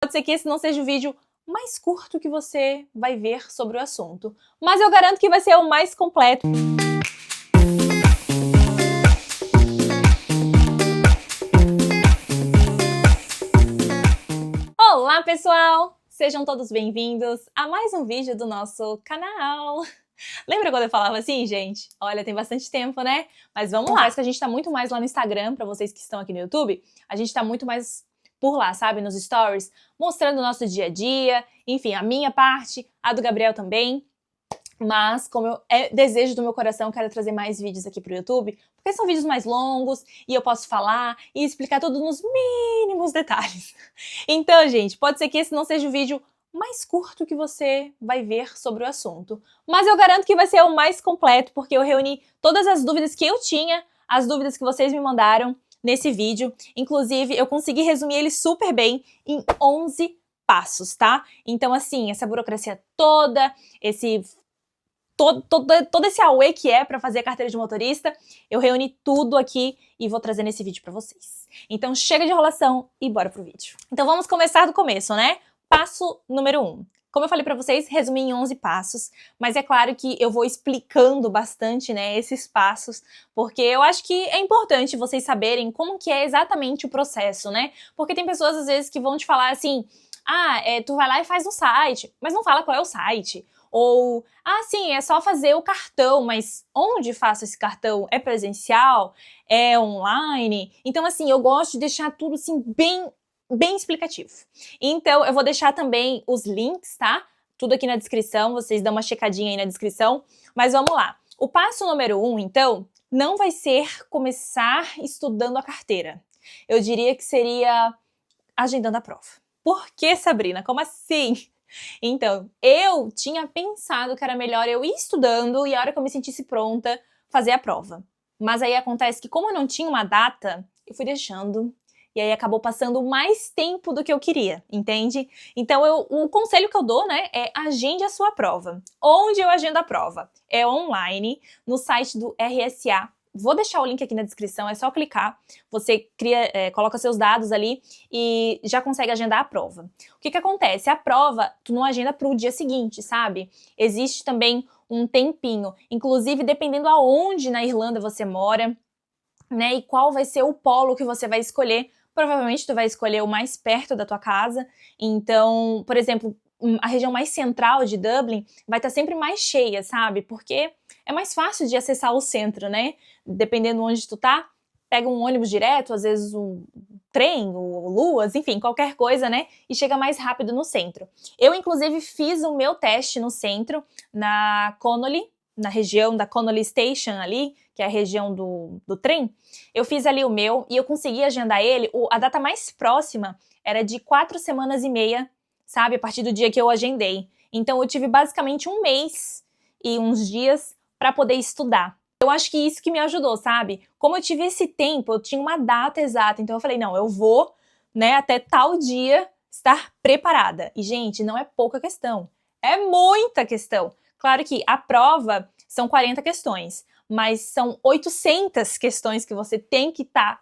pode ser que esse não seja o vídeo mais curto que você vai ver sobre o assunto, mas eu garanto que vai ser o mais completo. Olá, pessoal! Sejam todos bem-vindos a mais um vídeo do nosso canal. Lembra quando eu falava assim, gente? Olha, tem bastante tempo, né? Mas vamos lá. Confesso que a gente tá muito mais lá no Instagram, pra vocês que estão aqui no YouTube. A gente tá muito mais por lá, sabe? Nos stories, mostrando o nosso dia a dia. Enfim, a minha parte, a do Gabriel também. Mas, como desejo do meu coração, eu quero trazer mais vídeos aqui pro YouTube, porque são vídeos mais longos e eu posso falar e explicar tudo nos mínimos detalhes. Então, gente, pode ser que esse não seja o vídeo mais curto que você vai ver sobre o assunto, mas eu garanto que vai ser o mais completo, porque eu reuni todas as dúvidas que eu tinha, as dúvidas que vocês me mandaram nesse vídeo. Inclusive, eu consegui resumir ele super bem em 11 passos, tá? Então, assim, essa burocracia toda, todo esse auê que é para fazer a carteira de motorista, eu reuni tudo aqui e vou trazer nesse vídeo para vocês. Então chega de enrolação e bora pro vídeo. Então vamos começar do começo, né? Passo número 1. Como eu falei para vocês, resumi em 11 passos, mas é claro que eu vou explicando bastante, né, esses passos, porque eu acho que é importante vocês saberem como que é exatamente o processo, né? Porque tem pessoas às vezes que vão te falar assim, tu vai lá e faz no site, mas não fala qual é o site. Ou, sim, é só fazer o cartão, mas onde faço esse cartão? É presencial? É online? Então, assim, eu gosto de deixar tudo, assim, bem explicativo. Então, eu vou deixar também os links, tá? Tudo aqui na descrição, vocês dão uma checadinha aí na descrição. Mas vamos lá. O passo número 1, então, não vai ser começar estudando a carteira. Eu diria que seria agendando a prova. Por que, Sabrina? Como assim? Então, eu tinha pensado que era melhor eu ir estudando e a hora que eu me sentisse pronta, fazer a prova. Mas aí acontece que como eu não tinha uma data, eu fui deixando e aí acabou passando mais tempo do que eu queria, entende? Então, o conselho que eu dou, né, é agende a sua prova. Onde eu agendo a prova? É online, no site do RSA. Vou deixar o link aqui na descrição, é só clicar, você coloca seus dados ali e já consegue agendar a prova. O que acontece? A prova, tu não agenda pro dia seguinte, sabe? Existe também um tempinho, inclusive dependendo aonde na Irlanda você mora, né, e qual vai ser o polo que você vai escolher. Provavelmente tu vai escolher o mais perto da tua casa, então, por exemplo, a região mais central de Dublin vai estar sempre mais cheia, sabe? Porque é mais fácil de acessar o centro, né? Dependendo onde tu tá, pega um ônibus direto, às vezes um trem, ou luas, enfim, qualquer coisa, né? E chega mais rápido no centro. Eu, inclusive, fiz o meu teste no centro, na Connolly, na região da Connolly Station ali, que é a região do trem. Eu fiz ali o meu e eu consegui agendar ele. A data mais próxima era de 4 semanas e meia, sabe? A partir do dia que eu agendei. Então eu tive basicamente um mês e uns dias para poder estudar. Eu acho que isso que me ajudou, sabe? Como eu tive esse tempo, eu tinha uma data exata, então eu falei, não, eu vou, né, até tal dia estar preparada. E, gente, não é pouca questão, é muita questão. Claro que a prova são 40 questões, mas são 800 questões que você tem que estar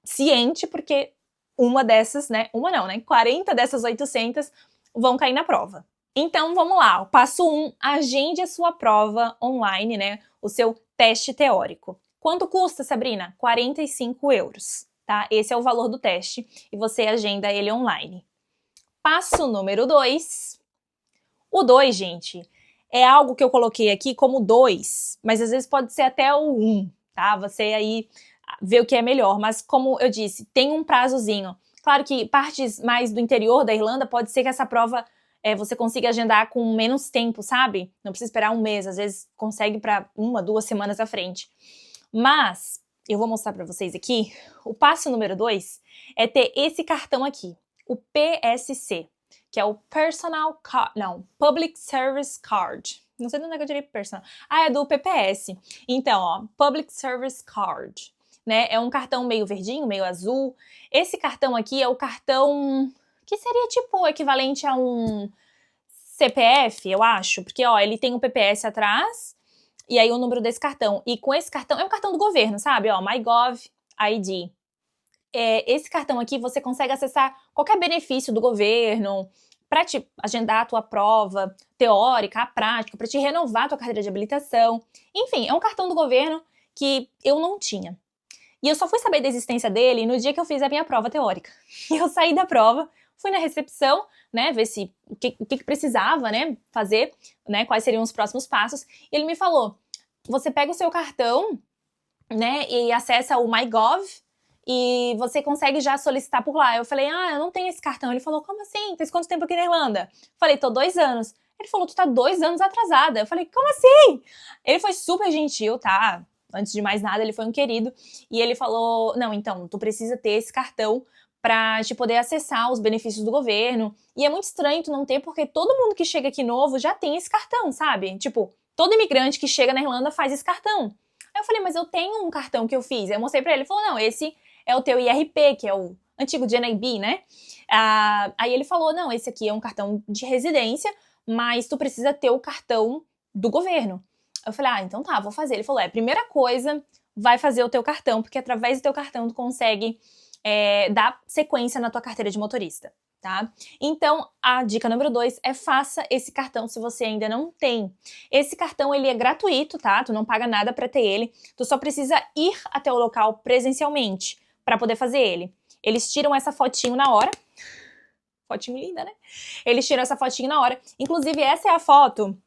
ciente, porque uma dessas, né, 40 dessas 800 vão cair na prova. Então, vamos lá, o passo 1, agende a sua prova online, né, o seu teste teórico. Quanto custa, Sabrina? 45 €, tá? Esse é o valor do teste e você agenda ele online. Passo número 2. O 2, gente, é algo que eu coloquei aqui como 2, mas às vezes pode ser até o 1, tá? Você aí vê o que é melhor, mas como eu disse, tem um prazozinho. Claro que partes mais do interior da Irlanda pode ser que essa prova você consiga agendar com menos tempo, sabe? Não precisa esperar um mês, às vezes consegue para 1, 2 semanas à frente. Mas, eu vou mostrar para vocês aqui, o passo número 2 é ter esse cartão aqui, o PSC, que é o Public Service Card. Não sei de onde é que eu tirei personal. É do PPS. Então, ó, Public Service Card, né? É um cartão meio verdinho, meio azul. Esse cartão aqui é o cartão que seria tipo o equivalente a um CPF, eu acho, porque ó, ele tem um PPS atrás e aí o número desse cartão. E com esse cartão, é um cartão do governo, sabe? Ó, MyGov ID. Esse cartão aqui você consegue acessar qualquer benefício do governo, para te agendar a tua prova teórica, a prática, para te renovar a tua carteira de habilitação. Enfim, é um cartão do governo que eu não tinha. E eu só fui saber da existência dele no dia que eu fiz a minha prova teórica. E eu saí da prova, fui na recepção, né, ver se o que precisava, né, fazer, né, quais seriam os próximos passos. E ele me falou: você pega o seu cartão, né, e acessa o MyGov e você consegue já solicitar por lá. Eu falei: eu não tenho esse cartão. Ele falou: como assim? Tem quanto tempo aqui na Irlanda? Falei: tô 2 anos. Ele falou: tu tá 2 anos atrasada. Eu falei: como assim? Ele foi super gentil, tá? Antes de mais nada, ele foi um querido. E ele falou: não, então, tu precisa ter esse cartão pra te poder acessar os benefícios do governo. E é muito estranho tu não ter, porque todo mundo que chega aqui novo já tem esse cartão, sabe? Tipo, todo imigrante que chega na Irlanda faz esse cartão. Aí eu falei: mas eu tenho um cartão que eu fiz. Aí eu mostrei pra ele. Ele falou: não, esse é o teu IRP, que é o antigo GNIB, né? Aí ele falou: não, esse aqui é um cartão de residência, mas tu precisa ter o cartão do governo. Eu falei: então tá, vou fazer. Ele falou: primeira coisa, vai fazer o teu cartão, porque através do teu cartão tu consegue dar sequência na tua carteira de motorista, tá? Então, a dica número 2 é: faça esse cartão se você ainda não tem. Esse cartão, ele é gratuito, tá? Tu não paga nada pra ter ele, tu só precisa ir até o local presencialmente pra poder fazer ele. Eles tiram essa fotinho na hora. Fotinho linda, né? Eles tiram essa fotinho na hora. Inclusive, essa é a foto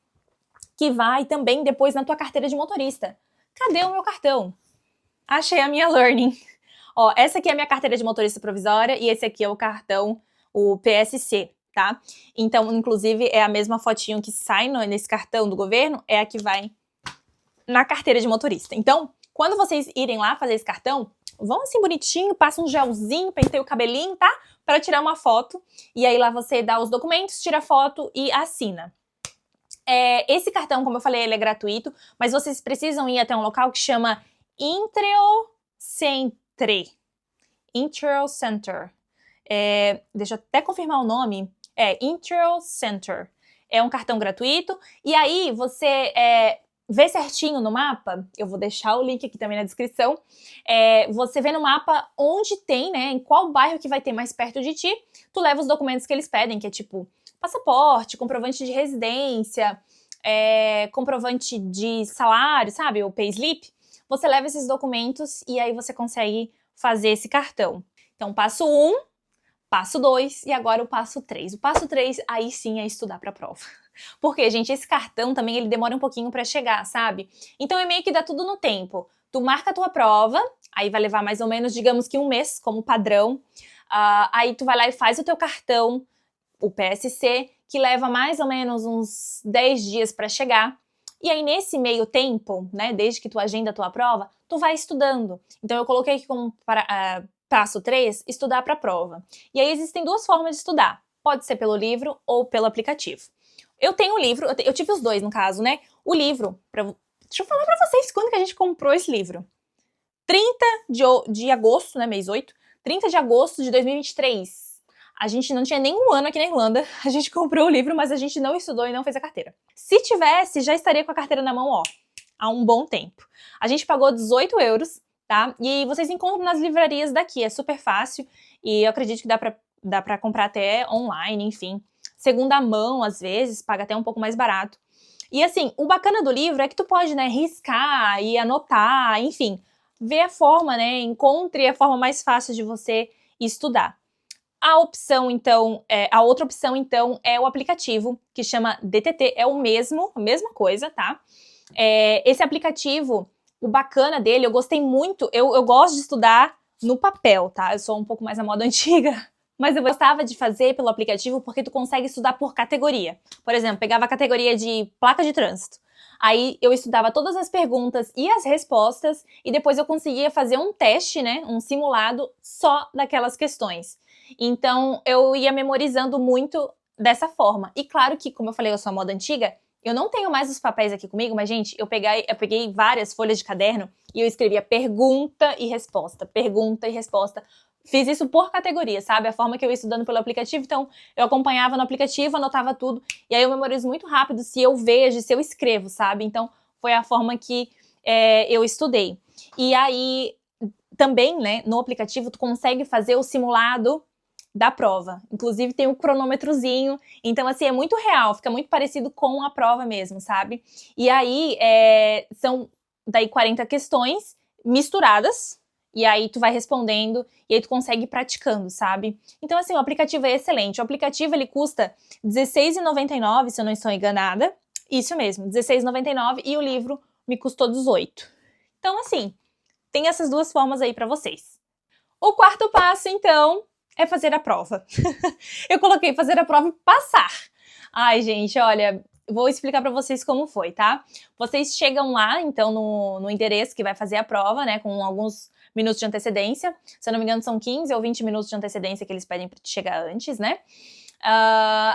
que vai também depois na tua carteira de motorista. Cadê o meu cartão? Achei a minha Learning. Ó, essa aqui é a minha carteira de motorista provisória e esse aqui é o cartão, o PSC, tá? Então, inclusive, é a mesma fotinho que sai nesse cartão do governo, é a que vai na carteira de motorista. Então, quando vocês irem lá fazer esse cartão, vão assim bonitinho, passa um gelzinho, penteia o cabelinho, tá? Para tirar uma foto. E aí lá você dá os documentos, tira a foto e assina. Esse cartão, como eu falei, ele é gratuito, mas vocês precisam ir até um local que chama Intreo Center. Deixa eu até confirmar o nome. Intreo Center. É um cartão gratuito. E aí você vê certinho no mapa. Eu vou deixar o link aqui também na descrição. Você vê no mapa onde tem, né? Em qual bairro que vai ter mais perto de ti. Tu leva os documentos que eles pedem, que é tipo passaporte, comprovante de residência, comprovante de salário, sabe? O payslip. Você leva esses documentos e aí você consegue fazer esse cartão. Então, passo 1, passo 2 e agora o passo 3. O passo 3, aí sim, é estudar para a prova. Porque, gente, esse cartão também, ele demora um pouquinho para chegar, sabe? Então, é meio que dá tudo no tempo. Tu marca a tua prova, aí vai levar mais ou menos, digamos que 1 mês, como padrão. Aí tu vai lá e faz o teu cartão, o PSC, que leva mais ou menos uns 10 dias para chegar. E aí, nesse meio tempo, né, desde que tu agenda a tua prova, tu vai estudando. Então, eu coloquei aqui como passo 3, estudar para a prova. E aí, existem 2 formas de estudar. Pode ser pelo livro ou pelo aplicativo. Eu tenho o livro, eu tive os 2, no caso, né? O livro, deixa eu falar para vocês quando que a gente comprou esse livro. 30 de agosto, né, mês 8, 30 de agosto de 2023. A gente não tinha nenhum ano aqui na Irlanda, a gente comprou o livro, mas a gente não estudou e não fez a carteira. Se tivesse, já estaria com a carteira na mão, ó, há um bom tempo. A gente pagou 18 euros, tá? E vocês encontram nas livrarias daqui, é super fácil e eu acredito que dá pra comprar até online, enfim. Segunda mão, às vezes, paga até um pouco mais barato. E assim, o bacana do livro é que tu pode, né, riscar e anotar, enfim, ver a forma, né, encontre a forma mais fácil de você estudar. A opção, então, a outra opção, então, é o aplicativo, que chama DTT, é a mesma coisa, tá? Esse aplicativo, o bacana dele, eu gostei muito, eu gosto de estudar no papel, tá? Eu sou um pouco mais a moda antiga, mas eu gostava de fazer pelo aplicativo porque tu consegue estudar por categoria. Por exemplo, pegava a categoria de placa de trânsito. Aí eu estudava todas as perguntas e as respostas e depois eu conseguia fazer um teste, né, um simulado só daquelas questões. Então eu ia memorizando muito dessa forma. E claro que, como eu falei, eu sou a moda antiga, eu não tenho mais os papéis aqui comigo, mas gente, eu peguei várias folhas de caderno e eu escrevia pergunta e resposta, pergunta e resposta. Fiz isso por categoria, sabe? A forma que eu ia estudando pelo aplicativo, então eu acompanhava no aplicativo, anotava tudo, e aí eu memorizo muito rápido se eu vejo, se eu escrevo, sabe? Então foi a forma que eu estudei. E aí também, né, no aplicativo tu consegue fazer o simulado da prova. Inclusive tem um cronômetrozinho, então assim, é muito real, fica muito parecido com a prova mesmo, sabe? E aí, são daí 40 questões misturadas, e aí tu vai respondendo, e aí tu consegue ir praticando, sabe? Então assim, o aplicativo é excelente. O aplicativo, ele custa R$16,99, se eu não estou enganada. Isso mesmo, R$16,99, e o livro me custou 18. Então assim, tem essas duas formas aí pra vocês. O quarto passo, então, é fazer a prova. Eu coloquei fazer a prova e passar. Ai, gente, olha, vou explicar pra vocês como foi, tá? Vocês chegam lá, então, no endereço que vai fazer a prova, né, com alguns minutos de antecedência. Se eu não me engano, são 15 ou 20 minutos de antecedência que eles pedem pra te chegar antes, né?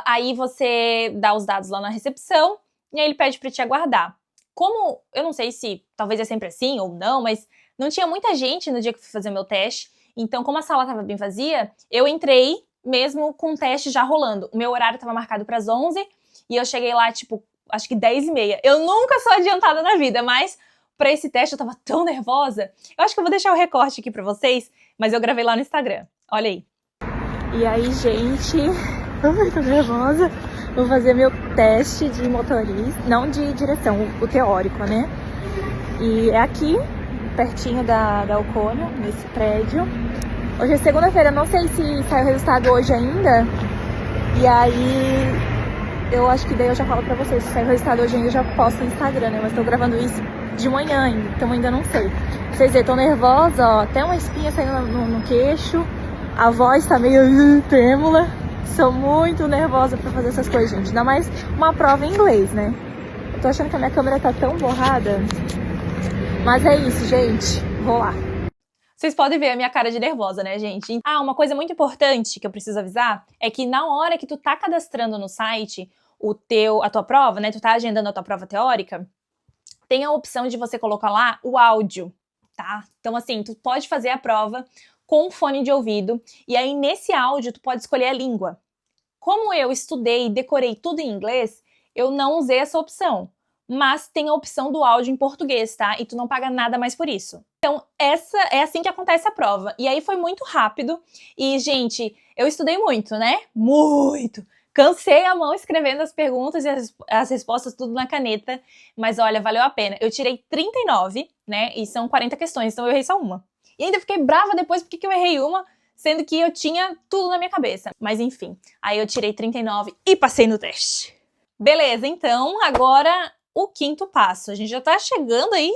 Aí você dá os dados lá na recepção e aí ele pede pra te aguardar. Como, eu não sei se talvez é sempre assim ou não, mas não tinha muita gente no dia que eu fui fazer o meu teste. Então, como a sala estava bem vazia, eu entrei mesmo com o teste já rolando. O meu horário estava marcado para as 11 e eu cheguei lá, tipo, acho que 10h30. Eu nunca sou adiantada na vida, mas para esse teste eu tava tão nervosa. Eu acho que eu vou deixar o recorte aqui para vocês, mas eu gravei lá no Instagram. Olha aí. E aí, gente... Ai, tô nervosa. Vou fazer meu teste de motorista, não de direção, o teórico, né? E é aqui, pertinho da Alcônia, nesse prédio. Hoje é segunda-feira, não sei se sai o resultado hoje ainda. E aí, eu acho que daí eu já falo pra vocês, se sai o resultado hoje ainda eu já posto no Instagram, né? Mas tô gravando isso de manhã ainda, então ainda não sei. Vocês verem, tô nervosa, ó, até uma espinha saindo no queixo. A voz tá meio trêmula. Sou muito nervosa pra fazer essas coisas, gente. Ainda mais uma prova em inglês, né? Eu tô achando que a minha câmera tá tão borrada. Mas é isso, gente. Vou lá. Vocês podem ver a minha cara de nervosa, né, gente? Ah, uma coisa muito importante que eu preciso avisar é que na hora que tu tá cadastrando no site a tua prova, né? Tu tá agendando a tua prova teórica, tem a opção de você colocar lá o áudio, tá? Então, assim, tu pode fazer a prova com fone de ouvido, e aí nesse áudio tu pode escolher a língua. Como eu estudei e decorei tudo em inglês, eu não usei essa opção. Mas tem a opção do áudio em português, tá? E tu não paga nada mais por isso. Então, essa é assim que acontece a prova. E aí foi muito rápido. E, gente, eu estudei muito, né? Muito! Cansei a mão escrevendo as perguntas e as respostas tudo na caneta. Mas, olha, valeu a pena. Eu tirei 39, né? E são 40 questões, então eu errei só uma. E ainda fiquei brava depois porque eu errei uma, sendo que eu tinha tudo na minha cabeça. Mas, enfim. Aí eu tirei 39 e passei no teste. Beleza, então, agora o quinto passo. A gente já tá chegando aí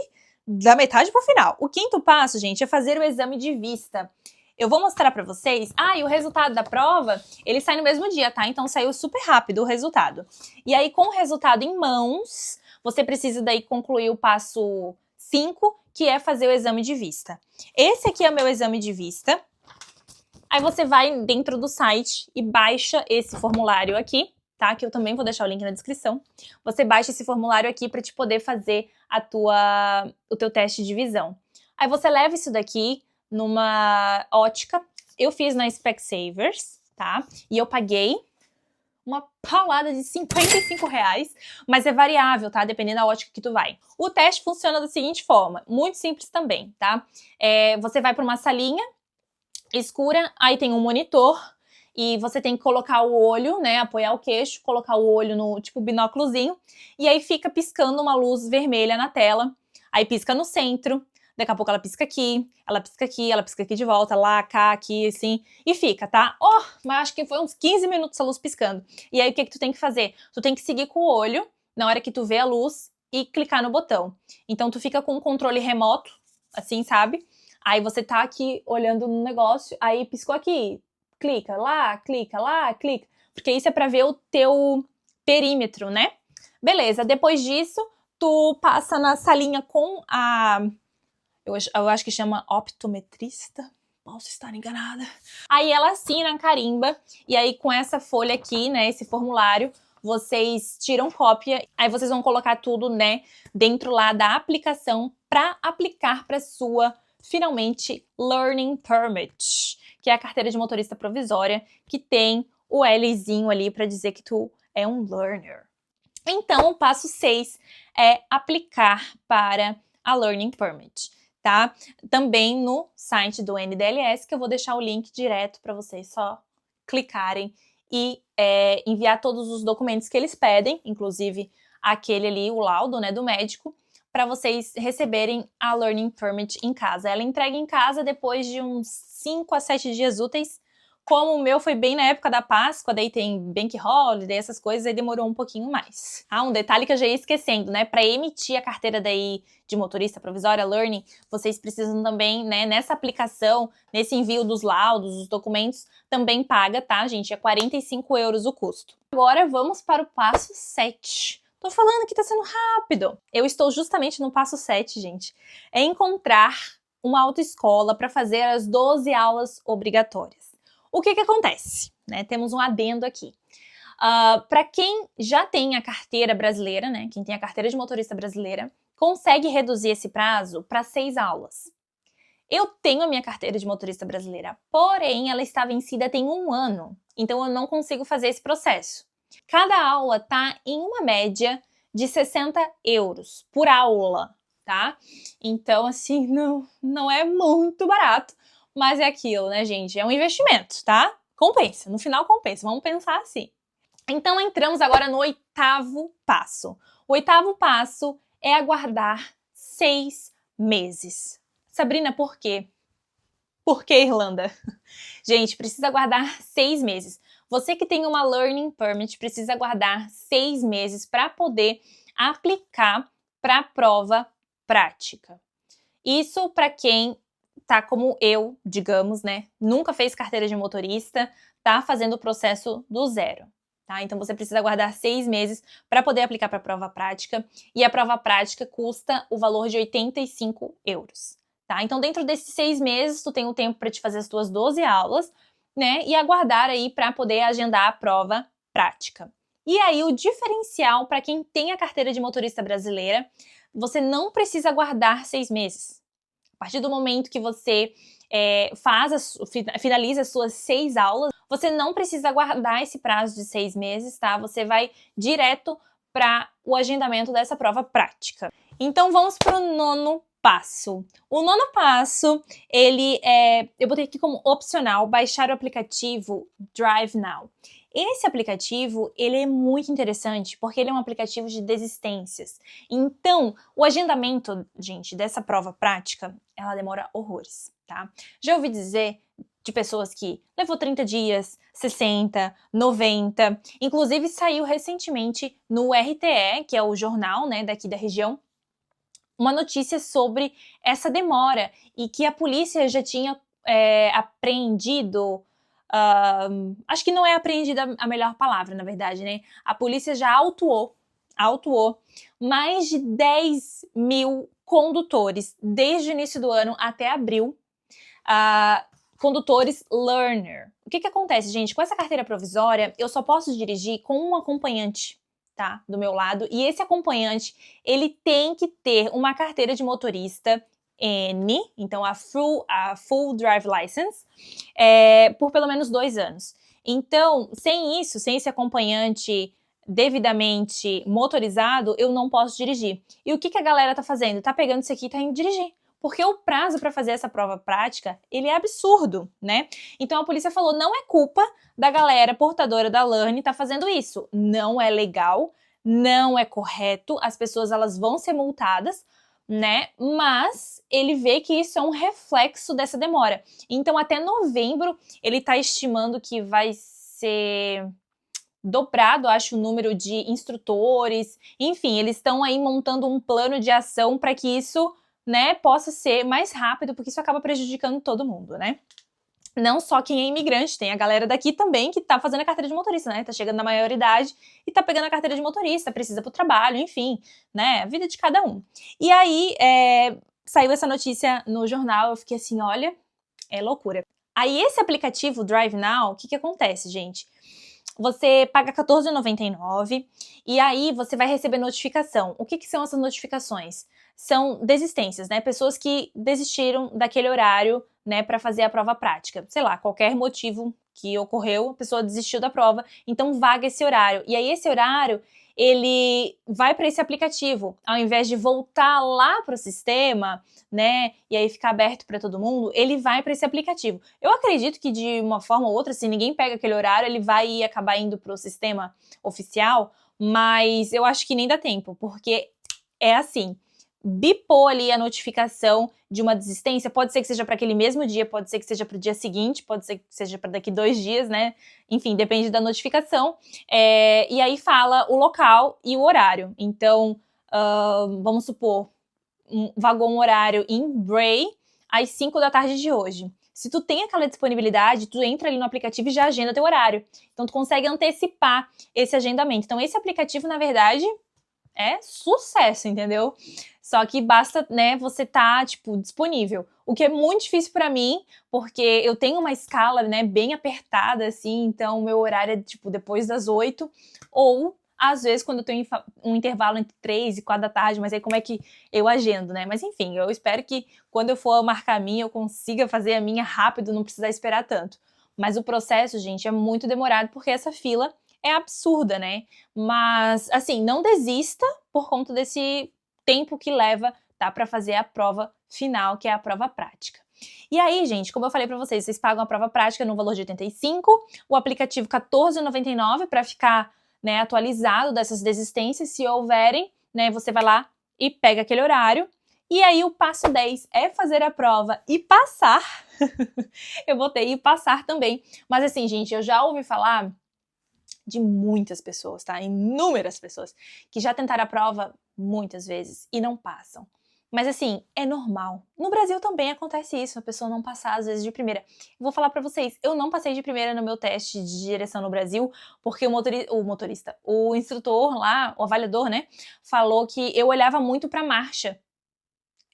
da metade pro final. O quinto passo, gente, é fazer o exame de vista. Eu vou mostrar pra vocês. E o resultado da prova, ele sai no mesmo dia, tá? Então saiu super rápido o resultado. E aí, com o resultado em mãos, você precisa daí concluir o passo 5, que é fazer o exame de vista. Esse aqui é o meu exame de vista. Aí você vai dentro do site e baixa esse formulário aqui, tá? Que eu também vou deixar o link na descrição. Você baixa esse formulário aqui para te poder fazer o teu teste de visão. Aí você leva isso daqui numa ótica. Eu fiz na Specsavers, tá? E eu paguei uma paulada de R$55, mas é variável, tá? Dependendo da ótica que tu vai. O teste funciona da seguinte forma, muito simples também, tá? Você vai para uma salinha escura, aí tem um monitor, e você tem que colocar o olho, né, apoiar o queixo, colocar o olho no, tipo, binóculozinho, e aí fica piscando uma luz vermelha na tela, aí pisca no centro, daqui a pouco ela pisca aqui, ela pisca aqui, ela pisca aqui de volta, lá, cá, aqui, assim, e fica, tá? Mas acho que foi uns 15 minutos a luz piscando. E aí o que tu tem que fazer? Tu tem que seguir com o olho, na hora que tu vê a luz, e clicar no botão. Então tu fica com o controle remoto, assim, sabe? Aí você tá aqui olhando no negócio, aí piscou aqui, clica lá, clica. Porque isso é pra ver o teu perímetro, né? Beleza, depois disso, tu passa na salinha com eu acho que chama optometrista. Posso estar enganada. Aí ela assina a carimba, e aí com essa folha aqui, né, esse formulário, vocês tiram cópia, aí vocês vão colocar tudo, né, dentro lá da aplicação pra aplicar pra sua, finalmente, Learning Permit, que é a carteira de motorista provisória, que tem o Lzinho ali pra dizer que tu é um learner. Então, o passo 6 é aplicar para a Learning Permit, tá? Também no site do NDLS, que eu vou deixar o link direto para vocês só clicarem e enviar todos os documentos que eles pedem, inclusive aquele ali, o laudo, né, do médico, para vocês receberem a Learning Permit em casa. Ela entrega em casa depois de uns 5 a 7 dias úteis. Como o meu foi bem na época da Páscoa, daí tem Bank Holiday, essas coisas, aí demorou um pouquinho mais. Ah, um detalhe que eu já ia esquecendo, né? Para emitir a carteira daí de motorista provisória, Learning, vocês precisam também, né, nessa aplicação, nesse envio dos laudos, dos documentos, também paga, tá, gente? É 45 € o custo. Agora vamos para o passo 7. Tô falando que tá sendo rápido. Eu estou justamente no passo 7, gente. É encontrar uma autoescola para fazer as 12 aulas obrigatórias. O que acontece? Né? Temos um adendo aqui. Para quem já tem a carteira brasileira, né? Quem tem a carteira de motorista brasileira, consegue reduzir esse prazo para 6 aulas. Eu tenho a minha carteira de motorista brasileira, porém ela está vencida tem 1 ano, então eu não consigo fazer esse processo. Cada aula tá em uma média de 60 € por aula, tá? Então, assim, não é muito barato, mas é aquilo, né, gente? É um investimento, tá? Compensa, no final compensa, vamos pensar assim. Então, entramos agora no 8º passo. O 8º passo é aguardar 6 meses. Sabrina, por quê? Por que Irlanda? Gente, precisa aguardar 6 meses. Você que tem uma Learning Permit precisa aguardar 6 meses para poder aplicar para a prova prática. Isso para quem tá como eu, digamos, né? Nunca fez carteira de motorista, tá fazendo o processo do zero. Tá? Então você precisa aguardar 6 meses para poder aplicar para a prova prática. E a prova prática custa o valor de 85 €. Tá? Então dentro desses 6 meses, tu tem o tempo para te fazer as tuas 12 aulas, né? E aguardar aí para poder agendar a prova prática. E aí o diferencial para quem tem a carteira de motorista brasileira, você não precisa aguardar 6 meses. A partir do momento que você finaliza as suas 6 aulas, você não precisa aguardar esse prazo de 6 meses, tá? Você vai direto para o agendamento dessa prova prática. Então vamos para o 9º passo. O 9º passo, eu botei aqui como opcional, baixar o aplicativo Drive Now. Esse aplicativo, ele é muito interessante porque ele é um aplicativo de desistências. Então, o agendamento, gente, dessa prova prática, ela demora horrores, tá? Já ouvi dizer de pessoas que levou 30 dias, 60, 90, inclusive saiu recentemente no RTE, que é o jornal, né, daqui da região, uma notícia sobre essa demora e que a polícia já tinha apreendido, acho que não é apreendida a melhor palavra, na verdade, né? A polícia já autuou mais de 10 mil condutores desde o início do ano até abril, condutores learner. O que acontece, gente? Com essa carteira provisória, eu só posso dirigir com um acompanhante, tá? Do meu lado. E esse acompanhante, ele tem que ter uma carteira de motorista N, então a full drive license, por pelo menos 2 anos. Então, sem esse acompanhante devidamente motorizado, eu não posso dirigir. E o que a galera tá fazendo? Tá pegando isso aqui e tá indo dirigir. Porque o prazo para fazer essa prova prática, ele é absurdo, né? Então a polícia falou, não é culpa da galera portadora da Learning tá fazendo isso. Não é legal, não é correto, as pessoas elas vão ser multadas, né? Mas ele vê que isso é um reflexo dessa demora. Então até novembro ele tá estimando que vai ser dobrado, acho, o número de instrutores. Enfim, eles estão aí montando um plano de ação para que isso, né, possa ser mais rápido, porque isso acaba prejudicando todo mundo, né? Não só quem é imigrante, tem a galera daqui também que tá fazendo a carteira de motorista, né? Tá chegando na maioridade e tá pegando a carteira de motorista, precisa pro trabalho, enfim, né? A vida de cada um. E aí, saiu essa notícia no jornal, eu fiquei assim, olha, é loucura. Aí esse aplicativo Drive Now, o que acontece, gente? Você paga R$14,99 e aí você vai receber notificação. O que são essas notificações? São desistências, né? Pessoas que desistiram daquele horário, né, para fazer a prova prática. Sei lá, qualquer motivo que ocorreu, a pessoa desistiu da prova, então vaga esse horário. E aí esse horário, ele vai para esse aplicativo, ao invés de voltar lá para o sistema, né, e aí ficar aberto para todo mundo, ele vai para esse aplicativo. Eu acredito que de uma forma ou outra, se ninguém pega aquele horário, ele vai acabar indo para o sistema oficial, mas eu acho que nem dá tempo, porque é assim, bipou ali a notificação de uma desistência, pode ser que seja para aquele mesmo dia, pode ser que seja para o dia seguinte, pode ser que seja para daqui 2 dias, né? Enfim, depende da notificação. E aí fala o local e o horário. Então, vamos supor, vagou um horário em Bray às 5 da tarde de hoje. Se tu tem aquela disponibilidade, tu entra ali no aplicativo e já agenda teu horário. Então, tu consegue antecipar esse agendamento. Então, esse aplicativo, na verdade, é sucesso, entendeu? Só que basta, né, você tá, tipo, disponível. O que é muito difícil pra mim, porque eu tenho uma escala, né, bem apertada, assim, então o meu horário é, tipo, depois das 8, ou, às vezes, quando eu tenho um intervalo entre 3 e 4 da tarde, mas aí como é que eu agendo, né? Mas enfim, eu espero que quando eu for marcar a minha, eu consiga fazer a minha rápido, não precisar esperar tanto. Mas o processo, gente, é muito demorado, porque essa fila é absurda, né? Mas, assim, não desista por conta desse tempo que leva, tá, para fazer a prova final, que é a prova prática. E aí, gente, como eu falei para vocês, vocês pagam a prova prática no valor de 85, o aplicativo R$14,99 para ficar, né, atualizado dessas desistências, se houverem, né, você vai lá e pega aquele horário. E aí o passo 10 é fazer a prova e passar. Eu botei e passar também. Mas assim, gente, eu já ouvi falar de muitas pessoas, tá? Inúmeras pessoas que já tentaram a prova muitas vezes e não passam. Mas assim, é normal. No Brasil também acontece isso, a pessoa não passar às vezes de primeira. Eu vou falar pra vocês, eu não passei de primeira no meu teste de direção no Brasil, porque o instrutor lá, o avaliador, né, falou que eu olhava muito pra marcha.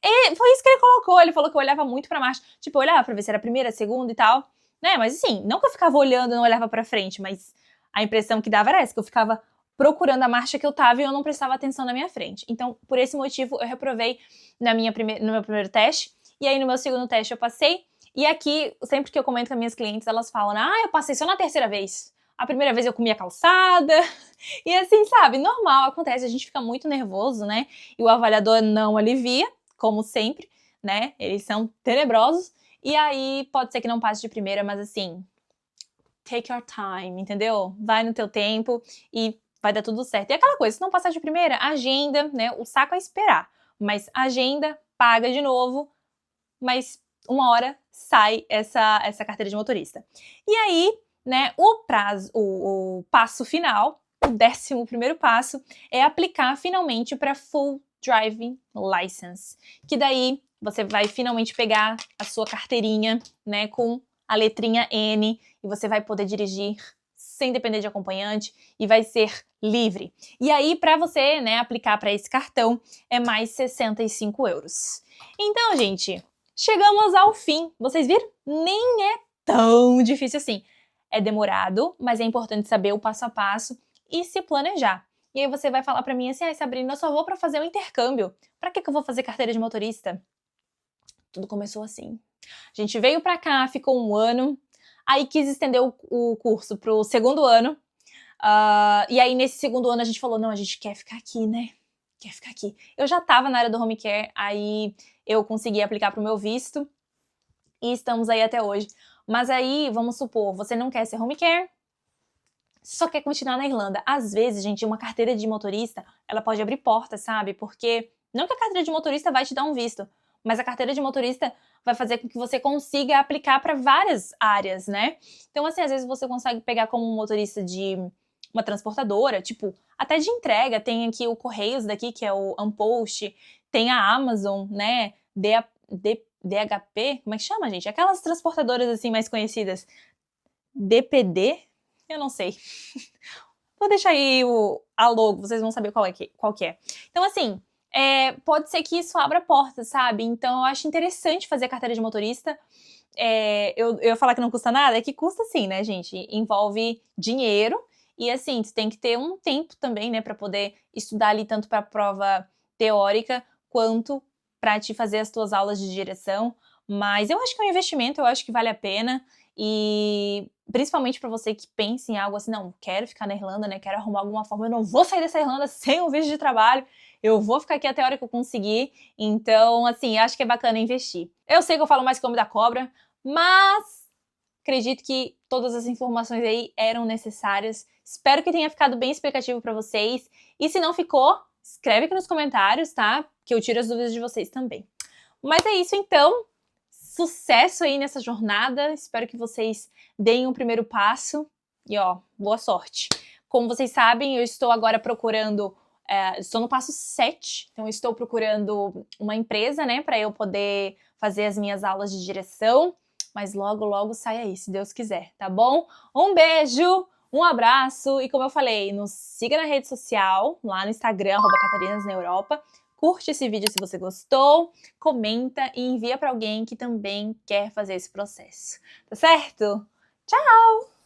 E foi isso que ele falou que eu olhava muito pra marcha. Tipo, eu olhava pra ver se era a primeira, a segunda e tal, né, mas assim, não que eu ficava olhando e não olhava pra frente, mas a impressão que dava era essa, que eu ficava procurando a marcha que eu tava e eu não prestava atenção na minha frente. Então, por esse motivo, eu reprovei no meu primeiro teste, e aí no meu segundo teste eu passei, e aqui, sempre que eu comento com as minhas clientes, elas falam, eu passei só na terceira vez. A primeira vez eu comia calçada, e assim, sabe, normal, acontece, a gente fica muito nervoso, né, e o avaliador não alivia, como sempre, né, eles são tenebrosos, e aí pode ser que não passe de primeira, mas assim, take your time, entendeu? Vai no teu tempo e vai dar tudo certo. E aquela coisa, se não passar de primeira, agenda, né? O saco é esperar. Mas agenda, paga de novo, mas uma hora sai essa carteira de motorista. E aí, né, o passo final, o 11º passo, é aplicar finalmente para Full Driving License. Que daí você vai finalmente pegar a sua carteirinha, né, com a letrinha N, e você vai poder dirigir sem depender de acompanhante e vai ser livre. E aí, para você, né, aplicar para esse cartão, é mais 65 euros. Então, gente, chegamos ao fim. Vocês viram? Nem é tão difícil assim. É demorado, mas é importante saber o passo a passo e se planejar. E aí você vai falar para mim assim, Sabrina, eu só vou para fazer um intercâmbio. Para que eu vou fazer carteira de motorista? Tudo começou assim. A gente veio pra cá, ficou 1 ano, aí quis estender o curso pro 2º ano, e aí nesse 2º ano a gente falou, não, a gente quer ficar aqui, né? Quer ficar aqui. Eu já tava na área do home care, aí eu consegui aplicar pro meu visto, e estamos aí até hoje. Mas aí, vamos supor, você não quer ser home care, só quer continuar na Irlanda. Às vezes, gente, uma carteira de motorista, ela pode abrir portas, sabe? Porque não que a carteira de motorista vai te dar um visto, mas a carteira de motorista vai fazer com que você consiga aplicar para várias áreas, né? Então, assim, às vezes você consegue pegar como motorista de uma transportadora, tipo, até de entrega. Tem aqui o Correios daqui, que é o Ampost, tem a Amazon, né? DHP, como é que chama, gente? Aquelas transportadoras, assim, mais conhecidas. DPD? Eu não sei. Vou deixar aí a logo, vocês vão saber qual que é. Então, assim, pode ser que isso abra portas, sabe? Então, eu acho interessante fazer a carteira de motorista. Eu ia falar que não custa nada, é que custa sim, né, gente? Envolve dinheiro e, assim, tu tem que ter um tempo também, né, pra poder estudar ali tanto pra prova teórica quanto pra te fazer as tuas aulas de direção. Mas eu acho que é um investimento, eu acho que vale a pena. E principalmente para você que pensa em algo assim, não, quero ficar na Irlanda, né, quero arrumar alguma forma, eu não vou sair dessa Irlanda sem um visto de trabalho, eu vou ficar aqui até a hora que eu conseguir. Então, assim, acho que é bacana investir. Eu sei que eu falo mais que o homem da cobra, mas acredito que todas as informações aí eram necessárias. Espero que tenha ficado bem explicativo para vocês. E se não ficou, escreve aqui nos comentários, tá? Que eu tiro as dúvidas de vocês também. Mas é isso então. Sucesso aí nessa jornada. Espero que vocês deem um primeiro passo. E ó, boa sorte. Como vocês sabem, eu estou agora procurando... estou no passo 7. Então, eu estou procurando uma empresa, né? Para eu poder fazer as minhas aulas de direção. Mas logo, logo sai aí, se Deus quiser, tá bom? Um beijo, um abraço. E como eu falei, nos siga na rede social, lá no Instagram, @CatarinasNaEuropa. Curte esse vídeo se você gostou, comenta e envia para alguém que também quer fazer esse processo. Tá certo? Tchau!